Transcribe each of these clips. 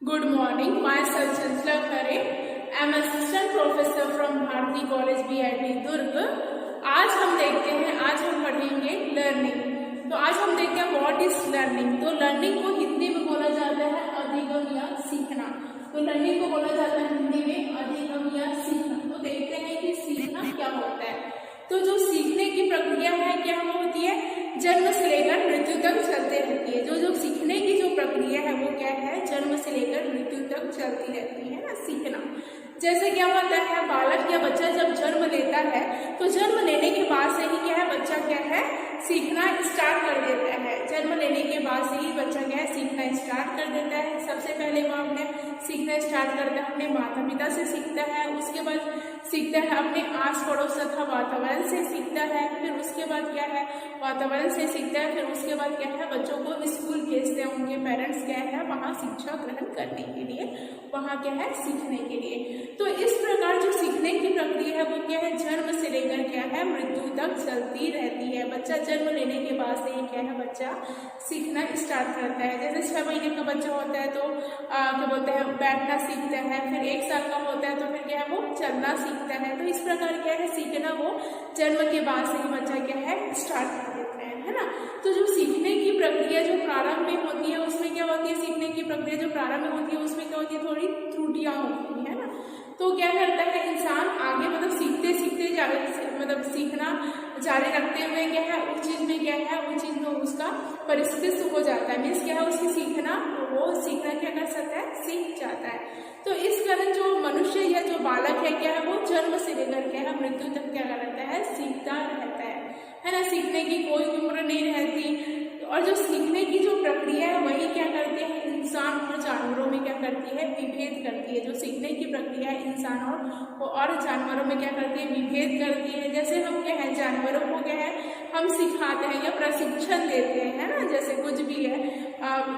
Good morning. Myself Chancellor Khare. I am assistant professor from Bharati College BIT Durg. आज हम देखते हैं, आज हम पढ़ेंगे लर्निंग। तो आज हम देखते हैं व्हाट इज लर्निंग। तो लर्निंग को हिंदी में बोला जाता है अधिगम या सीखना। तो लर्निंग को बोला जाता है हिंदी में अधिगम या सीखना। तो देखते हैं कि सीखना क्या होता है। तो जो सीखने की प्रक्रिया है क्या वो होती है, जन्म से लेकर मृत्यु तक चलते रहती है। जो सीखने की जो प्रक्रिया है वो क्या है, जन्म से लेकर मृत्यु तक चलती रहती है ना, सीखना। जैसे क्या होता है, बालक या बच्चा जब जन्म लेता है तो जन्म लेने के बाद से ही क्या है, बच्चा क्या है, सीखना स्टार्ट कर देता है। जन्म लेने के बाद से ही बच्चा क्या है, सीखना स्टार्ट कर देता है। सबसे पहले वो अपने सीखना स्टार्ट करता है, अपने माता पिता से सीखता है। उसके बाद सीखता है अपने आस पड़ोस तथा वातावरण से सीखता है। फिर उसके बाद क्या है, वातावरण से सीखता है। फिर उसके बाद क्या है, बच्चों को स्कूल भेजते हैं उनके पेरेंट्स क्या है, वहाँ शिक्षा ग्रहण करने के लिए, वहाँ क्या है, सीखने के लिए। तो इस प्रकार जो सीखने की प्रक्रिया है वो क्या है, जन्म से लेकर क्या है, मृत्यु तक चलती रहती है। बच्चा जन्म लेने के बाद से ही क्या है, बच्चा सीखना स्टार्ट करता है। जैसे 6 महीने का बच्चा होता है तो क्या बोलते हैं, बैठना सीखता है। फिर 1 साल का होता है तो फिर क्या है, वो चलना सीखता है। तो इस प्रकार क्या है, सीखना वो जन्म के बाद से ही बच्चा क्या है, स्टार्ट कर देता है ना। तो जो सीखने की प्रक्रिया जो प्रारंभ में होती है उसमें क्या होती है, सीखने की प्रक्रिया जो प्रारंभ में होती है उसमें क्या होती है, थोड़ी त्रुटियां होती है ना। तो क्या करता है इंसान आगे, मतलब सीखते सीखते मतलब सीखना जारी रखते हुए क्या है, उस चीज में क्या है, उस चीज में उसका परिस्थिति हो जाता है। मीन्स क्या है, उसकी सीखना क्या कर सकता है, सीख जाता है। तो इस कारण जो मनुष्य या जो बालक है क्या है, वो जन्म से लेकर क्या है, मृत्यु तक क्या करता है, सीखता रहता है ना। सीखने की कोई उम्र नहीं रहती। और जो सीखने की जो प्रक्रिया है वही क्या करती है, इंसान और जानवरों में क्या करती है, विभेद करती है। जो सीखने की प्रक्रिया है इंसान और जानवरों में क्या करती है, विभेद करती है। जैसे हम क्या है, जानवरों को क्या है, हम सिखाते हैं या प्रशिक्षण देते हैं, है ना। जैसे कुछ भी है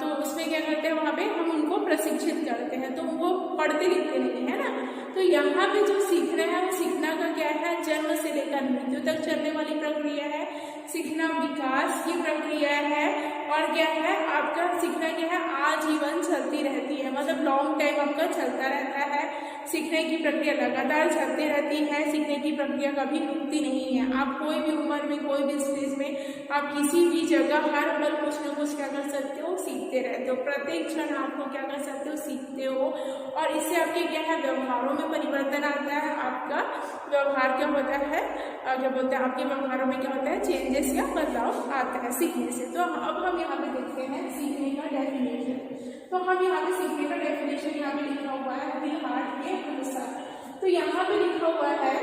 तो उसमें क्या करते हैं, वहाँ पे हम उनको प्रशिक्षित करते हैं, तो वो पढ़ते लिखते नहीं है ना। तो यहाँ पे जो सीखना है वो सीखना का क्या है, जन्म से लेकर मृत्यु तक चलने वाली प्रक्रिया है। सीखना विकास की प्रक्रिया है। और क्या है, आपका सीखना क्या है, आजीवन चलती रहती है, मतलब लॉन्ग टाइम आपका चलता रहता है। सीखने की प्रक्रिया लगातार चलती रहती है। सीखने की प्रक्रिया कभी रुकती नहीं है। आप कोई भी उम्र में, कोई भी स्टेज में, आप किसी भी जगह हर पल कुछ न कुछ क्या कर सकते हो, सीखते रहते हो। प्रत्येक क्षण आपको क्या कर सकते हो, सीखते हो। और इससे आपके क्या है, व्यवहारों में परिवर्तन आता है। आपका व्यवहार क्या होता है, क्या बोलते हैं, आपके व्यवहारों में क्या होता है, चेंजेस या बदलाव आता है सीखने से। तो अब हम यहाँ पे देखते हैं सीखने का डेफिनेशन। तो हम यहाँ पे सीखने का डेफिनेशन यहाँ पे लिखा हुआ है विहार के अनुसार। तो यहाँ पे लिखा हुआ है,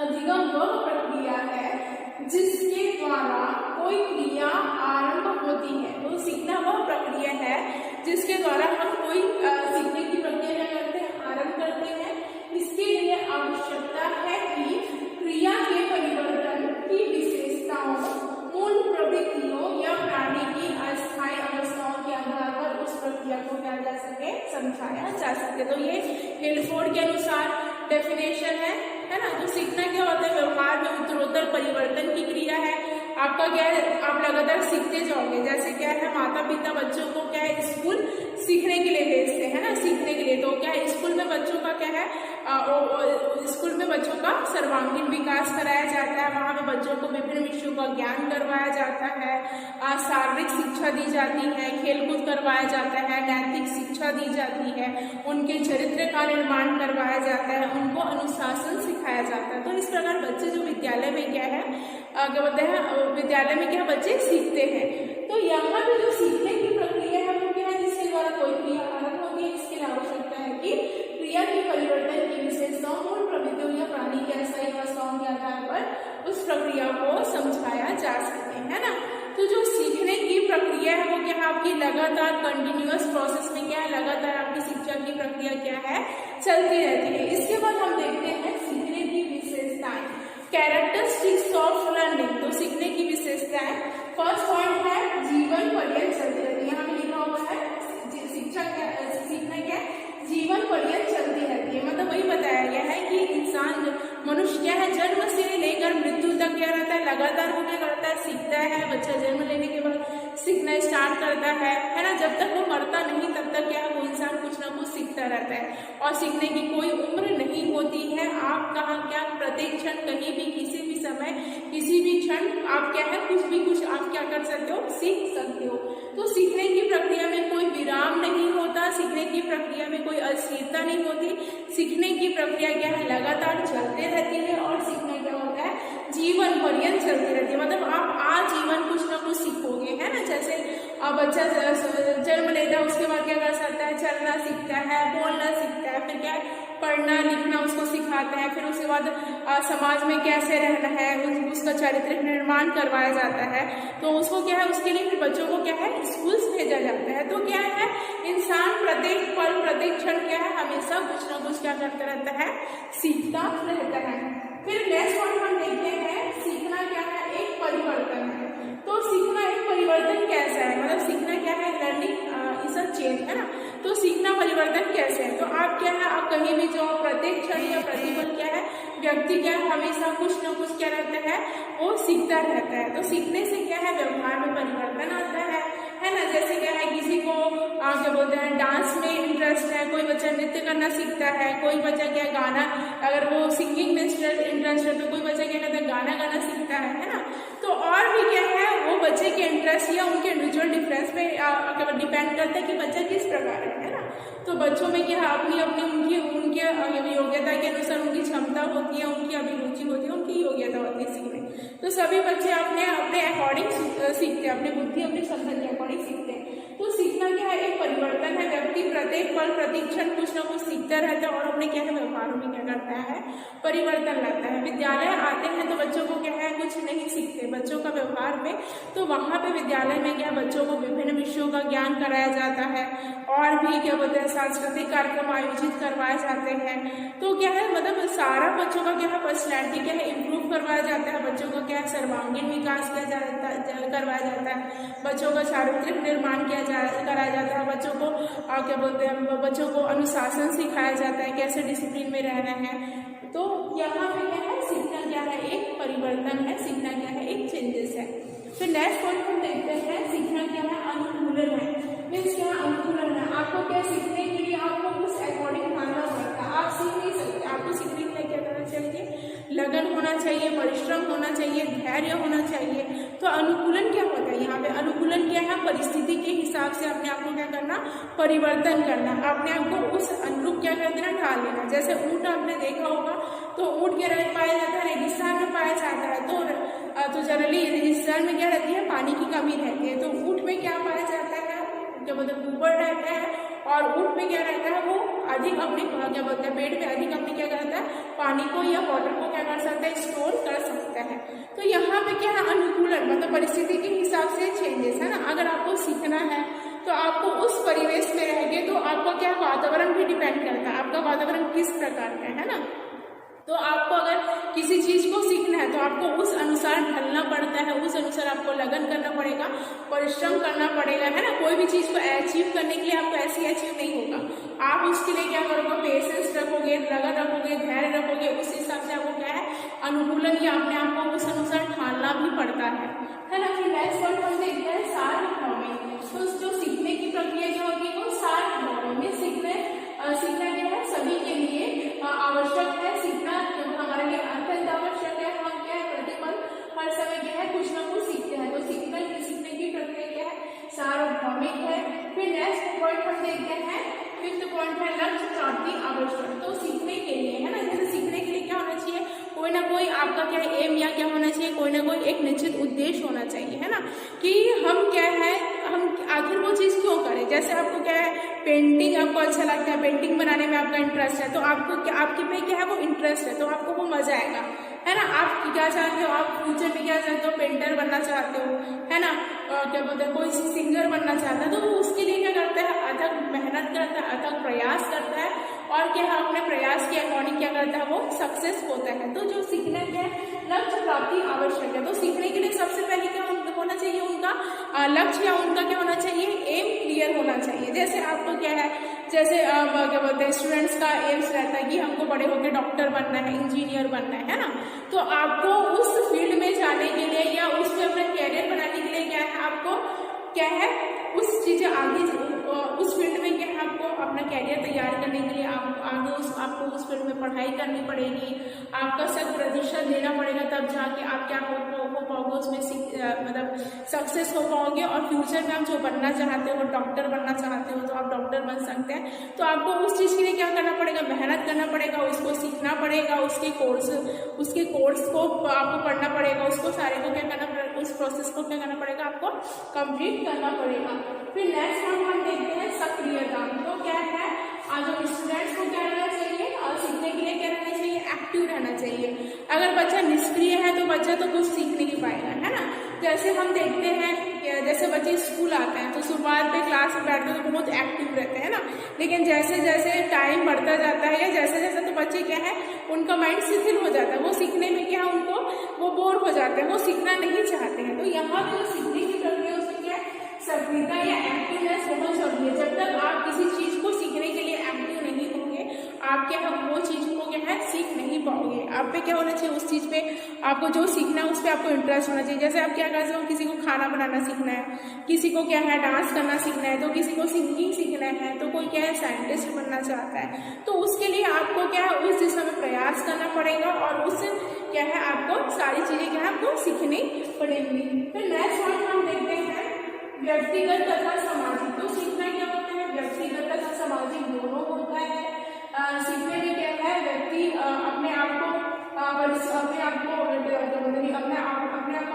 अधिगम वह प्रक्रिया है जिसके द्वारा कोई क्रिया आरंभ होती है। तो सीखना वह प्रक्रिया है जिसके द्वारा हम कोई सीखने की प्रक्रिया करते हैं, आरंभ करते हैं। इसके लिए आवश्यकता है कि क्रिया के परिवर्तन की विशेषताओं, मूल प्रवृत्तियों या प्राणी की अस्थायी अवस्थाओं के आधार पर उस प्रक्रिया को क्या जा सके, समझाया जा सके। तो ये हेल्फोर्ड के अनुसार डेफिनेशन है ना। तो सीखना क्या होता है, व्यवहार में उत्तरोत्तर परिवर्तन की क्रिया है। आपका क्या है, आप लगातार सीखते जाओगे। जैसे क्या है, माता पिता बच्चों को क्या है, स्कूल सीखने के लिए भेजते हैं ना, सीखने के लिए। तो क्या है, स्कूल में बच्चों का क्या है, स्कूल में बच्चों का सर्वांगीण विकास कराया जाता है। वहाँ पे बच्चों को विभिन्न विषयों का ज्ञान करवाया जाता है। शारीरिक शिक्षा दी जाती है, खेलकूद करवाया जाता है, नैतिक शिक्षा दी जाती है, उनके चरित्र का निर्माण करवाया जाता है, उनको अनुशासन सिखाया जाता है। तो इस प्रकार बच्चे जो विद्यालय में क्या है, क्या बोलते हैं, विद्यालय में क्या बच्चे सीखते हैं। तो यहाँ पे जो सीखने की प्रक्रिया है वो क्या है, जिसके द्वारा कोई क्रिया आरंभ होती है। इसके लिए आवश्यकता है कि क्रिया के परिवर्तन की विशेषताओं, मूल प्रवृत्तियों या प्राणी की अस्थायी अवस्थाओं के आधार पर उस प्रक्रिया को समझाया जा सके, है ना। तो जो सीखने की प्रक्रिया है वो क्या है, आपकी लगातार कंटिन्यूअस प्रोसेस में क्या है, लगातार आपकी शिक्षा की प्रक्रिया क्या है, चलती रहती है। इसके बाद हम देखते हैं सीखने की विशेषताएं, कैरेक्टरिस्टिक्स ऑफ लर्निंग। तो सीखने की विशेषताएं, फर्स्ट पॉइंट है जीवन पर्यंत चलती रहती है। यहाँ पे लिखा हुआ है शिक्षा क्या, सीखना क्या है, जीवन पर्यंत चलती रहती है। मतलब वही बताया गया है कि इंसान, मनुष्य क्या है, जन्म से लेकर मृत्यु तक क्या रहता है, लगातार वो क्या करता है, सीखता है। बच्चा जन्म लेने के बाद सीखना स्टार्ट करता है ना। जब तक वो मरता नहीं तब तक क्या है, वो इंसान रहता है। और सीखने की कोई उम्र नहीं होती है। आप कहाँ क्या प्रत्येक क्षण कहीं भी किसी भी समय किसी भी क्षण आप क्या है कुछ आप क्या कर सकते हो, सीख सकते हो। तो सीखने की प्रक्रिया में कोई विराम नहीं होता, सीखने की प्रक्रिया में कोई अस्थिरता नहीं होती। सीखने की प्रक्रिया क्या है, लगातार चलते रहती है। और सीखना क्या होता है, जीवन पर्यंत चलती रहती है। मतलब आप आजीवन कुछ ना कुछ सीखोगे, है ना। जैसे बच्चा जन्म लेता है, उसके बाद क्या कर सकता है, चलना सीखता है, बोलना सीखता है, फिर क्या पढ़ना लिखना उसको सिखाते हैं। फिर उसके बाद समाज में कैसे रहना है, उसका चारित्रिक निर्माण करवाया जाता है। तो उसको क्या है, उसके लिए फिर बच्चों को क्या है स्कूल भेजा जाता है। तो क्या है, इंसान प्रत्येक पल प्रत्येक क्षण क्या है हमेशा कुछ ना कुछ क्या करता रहता है, सीखता रहता है। फिर नेक्स्ट पॉइंट हम देखते हैं, सीखना क्या है, एक परिवर्तन है। तो सीखना एक परिवर्तन कैसा है, मतलब सीखना क्या है, लर्निंग इज अ चेंज, है ना। तो सीखना परिवर्तन कैसे है, तो आप क्या है, आप कहीं भी जाओ, प्रत्येक क्षण या प्रतिपल क्या है, व्यक्ति क्या है हमेशा कुछ ना कुछ क्या रहता है, वो सीखता रहता है। तो सीखने से क्या है, व्यवहार में परिवर्तन आता है ना। जैसे क्या है, किसी को क्या बोलते हैं डांस में इंटरेस्ट है, कोई बच्चा नृत्य करना सीखता है, कोई बच्चा क्या गाना, अगर वो सिंगिंग में इंटरेस्ट है तो कोई बच्चा क्या करता है, गाना गाना सीखता है ना। तो और भी क्या है, वो बच्चे के इंटरेस्ट या उनके इंडिविजुअल डिफरेंस पे डिपेंड करता है कि बच्चा किस प्रकार है ना। तो बच्चों में क्या है, अपनी अपनी उनके योग्यता के अनुसार उनकी क्षमता होती है, उनकी अभिरुचि होती है, उनकी योग्यता होती है सीखने। तो सभी बच्चे अपने अपने अकॉर्डिंग सीखते हैं, अपनी बुद्धि अपनी क्षमता के अकॉर्डिंग सीखते हैं। तो सीखना क्या है, एक परिवर्तन है। व्यक्ति प्रत्येक पल प्रत्येक क्षण कुछ ना कुछ सीखता रहता है और अपने क्या है व्यवहारों में क्या करता है, परिवर्तन लाता है। विद्यालय आते हैं तो बच्चों को क्या है, कुछ नहीं सीखते बच्चों का व्यवहार में। तो वहाँ पे विद्यालय में क्या बच्चों को विभिन्न विषयों का ज्ञान कराया जाता है और भी क्या बोलते हैं सांस्कृतिक कार्यक्रम आयोजित करवाए जाते हैं। तो क्या है, मतलब सारा बच्चों का क्या है पर्सनैलिटी क्या है इम्प्रूव करवाया जाता है। बच्चों का क्या है सर्वांगीण विकास किया करवाया जाता है। बच्चों का चारित्रिक निर्माण कराया जाता है। बच्चों को क्या बोलते हैं, बच्चों को अनुशासन सिखाया जाता है, कैसे डिसिप्लिन में रहना है। तो यहाँ पे क्या है, सीखना क्या है, एक परिवर्तन है, सीखना क्या है, एक चेंजेस है। फिर नेक्स्ट पॉइंट हम देखते हैं, सीखना क्या है, अनुकूलन है। मीन्स क्या अनुकूलन है, आपको क्या सीखने के लिए आपको उस अकॉर्डिंग मानना पड़ता है। आप सीख नहीं सकते, आपको सीखने के लिए क्या करना चाहिए, लगन होना चाहिए, परिश्रम होना चाहिए, धैर्य होना चाहिए। तो अनुकूलन क्या होता है, यहाँ पे अनुकूलन क्या है, परिस्थिति के हिसाब से अपने आप को क्या करना, परिवर्तन करना, अपने आप को उस अनुरूप क्या कर देना, ढाल लेना। जैसे ऊँट आपने देखा होगा, तो ऊँट क्या पाया जाता है, रेगिस्तान में पाया जाता है। तो जनरली रेगिस्तान में क्या रहती है, पानी की कमी रहती है। तो ऊँट में क्या पाया जाता है, क्या बोलते हैं ऊपर रहता है। और ऊँट में क्या रहता है, वो अधिक अपने क्या बोलते हैं पेट में अधिक अपने क्या करता है, पानी को या वाटर को क्या कर सकता है, स्टोर कर सकता है। तो यहाँ पे क्या है, अनुकूलन मतलब परिस्थिति के हिसाब से चेंजेस है ना। अगर आपको सीखना है तो आपको उस परिवेश में रहेंगे, तो आपका क्या वातावरण भी डिपेंड करता है, आपका वातावरण किस प्रकार का है ना। तो आपको अगर किसी चीज को सीखना है तो आपको उस अनुसार ढलना पड़ता है, उस अनुसार आपको लगन करना पड़ेगा, परिश्रम करना पड़ेगा, है ना। कोई भी चीज को अचीव करने के लिए आपको ऐसे अचीव नहीं होगा। आप उसके लिए क्या करोगे, पेशेंस रखोगे, लगन रखोगे, धैर्य रखोगे। उस हिसाब से आपको क्या है, अनुकूलन या अपने आप को उस अनुसार ढालना भी पड़ता है ना। फिर नेक्स्ट पॉइंट हम देखते हैं सार्वभौमिक। तो जो सीखने की प्रक्रिया जो होगी वो सार्वभौमिक सीखना क्या है, सभी के लिए आवश्यक है। सीखना हमारे लिए अत्यंत आवश्यक है। हम क्या है प्रतिपल हर समय क्या है कुछ ना कुछ सीखते हैं। तो सीखने की प्रक्रिया क्या है, सार्वभौमिक है। फिर नेक्स्ट पॉइंट हम देखते हैं, फिफ्थ पॉइंट है लक्ष्य प्राप्ति आवश्यक। तो सीखने के लिए है ना, जैसे सीखने के लिए क्या होना चाहिए, कोई ना कोई आपका क्या एम या क्या होना चाहिए, कोई ना कोई एक निश्चित उद्देश्य होना चाहिए, है ना। कि हम क्या है, हम आखिर वो चीज़ क्यों करें। जैसे आपको क्या है पेंटिंग आपको अच्छा लगता है, पेंटिंग बनाने में आपका इंटरेस्ट है, तो आपको क्या आपके में क्या है वो इंटरेस्ट है, तो आपको वो मजा आएगा, है ना। आप क्या चाहते हो, आप फ्यूचर में क्या चाहते हो, पेंटर बनना चाहते हो, है ना। क्या बोलते हैं कोई सिंगर बनना चाहता है, तो वो उसके लिए क्या करता है, अथक मेहनत करता है, अथक प्रयास करता है। और क्या है अपने प्रयास के अकॉर्डिंग क्या करता है, वो सक्सेस होता है। तो जो सीखना क्या है, लक्ष्य प्राप्ति आवश्यक है। तो सीखने के लिए सबसे पहले क्या होना चाहिए, उनका लक्ष्य या उनका क्या होना चाहिए, एम क्लियर होना चाहिए। जैसे आपको क्या है, जैसे क्या बोलते हैं स्टूडेंट्स का एम्स रहता है कि हमको बड़े होकर डॉक्टर बनना है, इंजीनियर बनना है ना। तो आपको उस फील्ड में जाने के लिए या उसमें अपना कैरियर बनाने के लिए क्या है, आपको क्या है उस चीजें आगे उस फील्ड में क्या है आपको अपना कैरियर तैयार करने के लिए आपको उस फील्ड में पढ़ाई करनी पड़ेगी, आपका 100% देना पड़ेगा, तब जाके आप क्या हो पाओगे उसमें मतलब सक्सेस हो पाओगे। और फ्यूचर में आप जो बनना चाहते हो, डॉक्टर बनना चाहते हो तो आप डॉक्टर बन सकते हैं। तो आपको उस चीज़ के लिए क्या करना पड़ेगा, मेहनत करना पड़ेगा, उसको सीखना पड़ेगा, उसके कोर्स को आपको पढ़ना पड़ेगा, उसको सारे को क्या करना पड़ेगा, उस प्रोसेस को क्या करना पड़ेगा, आपको कंप्लीट करना पड़ेगा। फिर नेक्स्ट पॉइंट हम देखते हैं सक्रियता। तो क्या है, आज स्टूडेंट्स को क्या रहना चाहिए, और सीखने के लिए क्या रहना चाहिए, एक्टिव रहना चाहिए। अगर बच्चा निष्क्रिय है तो बच्चा तो कुछ सीख नहीं पाएगा, है ना। जैसे हम देखते हैं जैसे बच्चे स्कूल आते हैं तो शुरुआत में क्लास में बैठते हैं तो बहुत एक्टिव रहते हैं ना, लेकिन जैसे जैसे टाइम बढ़ता जाता है या जैसे जैसे तो बच्चे क्या है, उनका माइंड शिथिल हो जाता है, वो सीखने में क्या उनको वो बोर हो जाते हैं, वो सीखना नहीं चाहते हैं। तो यहाँ पे जो सीखने की प्रक्रिया उसमें क्या है, सक्रियता या एक्टिवनेस बहुत जरूरी है। जब तक आप किसी चीज को सीखने के लिए एक्टिव नहीं होंगे, आप क्या वो चीज को क्या है सीख नहीं पाओगे। आप पे क्या होना चाहिए, उस चीज पे आपको जो सीखना है उस पर आपको इंटरेस्ट होना चाहिए। जैसे आप क्या कर सकते हो, किसी को खाना बनाना सीखना है, किसी को क्या है डांस करना सीखना है, तो किसी को सिंगिंग सीखना है, तो कोई क्या है साइंटिस्ट बनना चाहता है, तो उसके लिए आपको क्या है उस दिशा में प्रयास करना पड़ेगा और उस क्या है आपको सारी चीजें क्या है आपको सीखनी पड़ेंगी। फिर नेक्स्ट पॉइंट हम देखते हैं व्यक्तिगत तथा सामाजिक। तो सीखना क्या होता है, व्यक्तिगत तथा सामाजिक दोनों होता है। सीखने में क्या है, व्यक्ति अपने आप को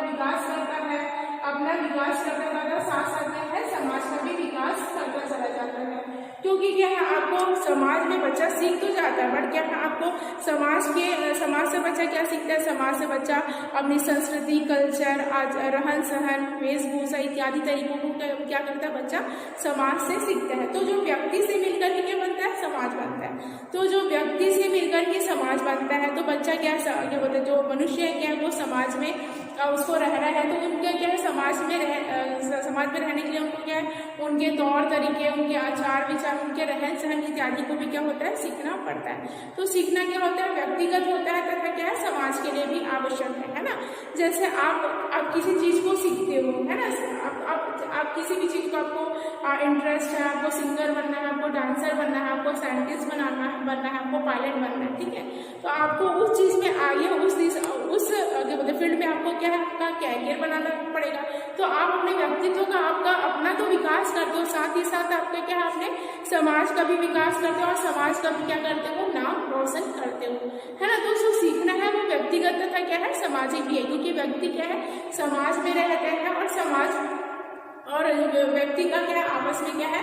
विकास करता है, अपना विकास करता है, साथ साथ क्या है समाज का भी विकास करता चला जाता है। क्योंकि क्या है आपको समाज में बच्चा सीख तो जाता है, बट क्या है आपको समाज से बच्चा क्या सीखता है, समाज से बच्चा अपनी संस्कृति, कल्चर, रहन सहन, वेशभूषा इत्यादि तरीकों को क्या करता है बच्चा समाज से सीखता है। तो जो व्यक्ति से मिलकर के क्या बनता है, समाज बनता है। तो जो व्यक्ति से मिलकर के समाज बनता है तो बच्चा क्या बोलते हैं, जो मनुष्य है क्या है वो समाज में उसको रहना है, तो उनका क्या है समाज में रहने के लिए उनको क्या है उनके तौर तरीके, उनके आचार विचार, उनके रहन सहन इत्यादि को भी क्या होता है सीखना पड़ता है। तो सीखना क्या होता है, व्यक्तिगत होता है तथा क्या है समाज के लिए भी आवश्यक है ना। जैसे आप किसी चीज को सीखते हो, है ना, आप किसी भी चीज को आपको इंटरेस्ट है, आपको सिंगर बनना है, आपको डांसर बनना है, आपको साइंटिस्ट बनना है, आपको पायलट बनना है, ठीक है। तो आपको उस चीज में आगे उस फील्ड में आपको क्या है आपका कैरियर बनाना पड़ेगा। तो आप अपने व्यक्तित्व का आपका अपना तो विकास करते हो, साथ ही साथ आपका क्या है अपने समाज का भी विकास करते हो और समाज का भी क्या करते हो नाम रोशन करते हो, है ना। तो जो सीखना है वो व्यक्तिगत तथा क्या है सामाजिक भी है, क्योंकि व्यक्ति क्या है समाज में रहते हैं और समाज और व्यक्ति का क्या आपस में क्या है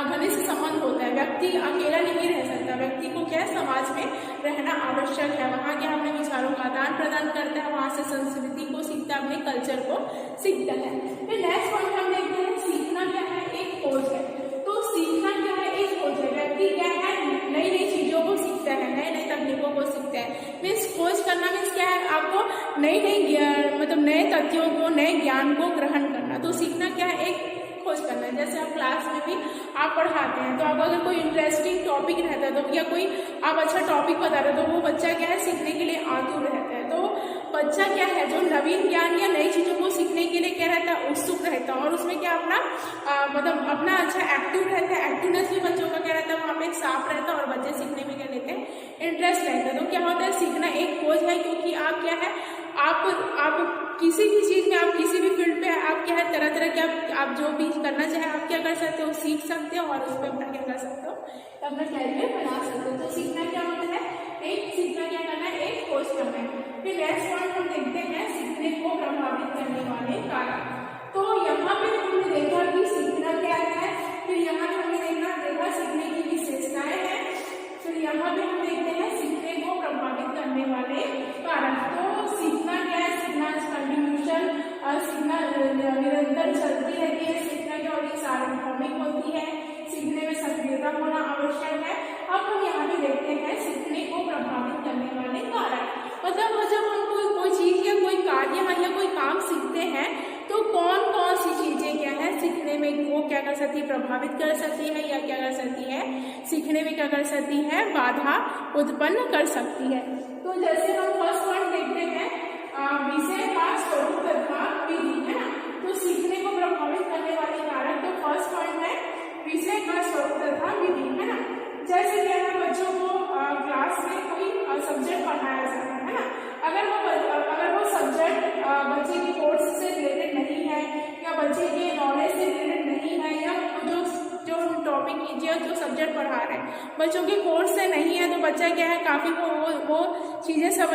घनिष्ठ संबंध होता है। व्यक्ति अकेला नहीं रह सकता, व्यक्ति को क्या है समाज में रहना आवश्यक है। वहाँ क्या अपने विचारों का आदान प्रदान करता है, वहाँ से संस्कृति को सीखता है, अपने कल्चर को सीखता है। फिर नेक्स्ट पॉइंट हम देखते हैं सीखना क्या है, एक खोज है। तो सीखना क्या है, एक खोज है। व्यक्ति क्या है नई नई चीजों को सीखता है, नए नए तकनीकों को सीखता है। मीन्स खोज करना मीन्स क्या है आपको नए तथ्यों को, नए ज्ञान को ग्रहण करना। तो सीखना क्या है, एक खोज करना है। जैसे आप क्लास में भी आप पढ़ाते हैं तो आप अगर कोई इंटरेस्टिंग टॉपिक रहता है तो या कोई आप अच्छा टॉपिक बता रहे हो तो वो बच्चा क्या है सीखने के लिए आतुर रहता है। तो बच्चा क्या है जो नवीन ज्ञान या नई चीजों को सीखने के लिए क्या रहता है उत्सुक रहता है और उसमें क्या अपना अच्छा एक्टिव रहता है। एक्टिवनेस भी बच्चों का क्या रहता है वहाँ पे साफ रहता है और बच्चे सीखने में क्या लेते हैं इंटरेस्ट रहता है। तो क्या होता है सीखना एक खोज है, क्योंकि आप क्या है आप किसी भी चीज में, आप किसी भी फील्ड पे आप क्या है तरह तरह के आप जो भी करना चाहे आप क्या कर सकते हो सीख सकते हो और उस पर अपना क्या कर सकते हो अपना कैरियर बना सकते हो। तो सीखना क्या होता है, सीखना क्या करना है, एक खोज करना है। फिर नेक्स्ट पॉइंट हम देखते हैं सीखने को प्रभावित करने वाले कारक। तो यहाँ पे हमने देखा कि सीखना क्या है, फिर यहाँ पे हमने देखा सीखने की विशेषताएं हैं, फिर यहाँ पे हम देखते हैं सीखने को प्रभावित करने वाले कारक। तो सीखना क्या है, सीखना कंटिन्यूशन, सीखना निरंतर चलती रहती है, सीखना क्या होती है सार्वभौमिक होती है, सीखने में सक्रियता होना आवश्यक है। अब हम यहाँ पे देखते हैं सीखने को प्रभावित करने वाले कारक। मतलब जब हम कोई चीज या कोई कार्य या कोई काम सीखते हैं तो कौन कौन सी चीजें क्या है सीखने में वो क्या कर सकती है, प्रभावित कर सकती है या क्या कर सकती है सीखने में क्या कर सकती है बाधा उत्पन्न कर सकती है। तो जैसे हम फर्स्ट पॉइंट देखते हैं विषय का स्वरूप तथा विधि, है ना। तो सीखने को प्रभावित करने वाले कारक तो फर्स्ट पॉइंट है विषय का स्वरूप तथा विधि, है बच्चे के नॉलेज से रिलेटेड नहीं है या जो जो हम टॉपिक कीजिए जो सब्जेक्ट पढ़ा रहे हैं बच्चों के कोर्स से नहीं है, तो बच्चा क्या है काफ़ी वो चीज़ें समझ